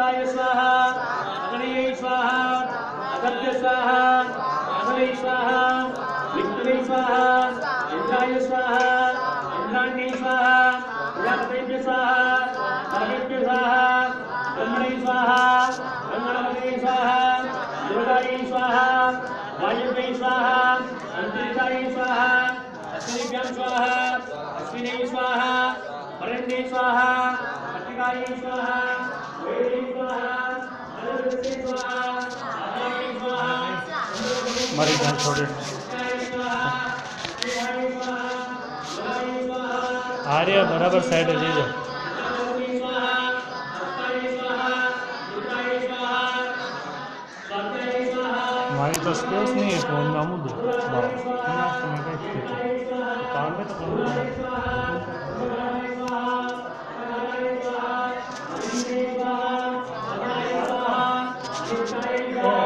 अमृताय स्वाहा अग्नये स्वाहा अगभ्य स्वाहा अग्नये स्वाहा विष्णवे स्वाहा इंद्राय स्वाहा इंद्राण्ये स्वाहा प्रजापतये स्वाहा सर्वेभ्य स्वाहा ब्रह्मणे स्वाहा ब्रह्मणपतये स्वाहा दुर्गायै स्वाहा वायव्ये स्वाहा अंतरिक्षाय स्वाहा अश्विनीभ्यां स्वाहा अश्विने स्वाहा वरेण्ये स्वाहा पट्टिकायै स्वाहा वेदे स्वाहा अनवरते स्वाहा आदाये स्वाहा मारी जान छोड़े आर्या बराबर साइड ले जाओ हमारी तो स्पेस नहीं है फोन में मुद्दे काम में तो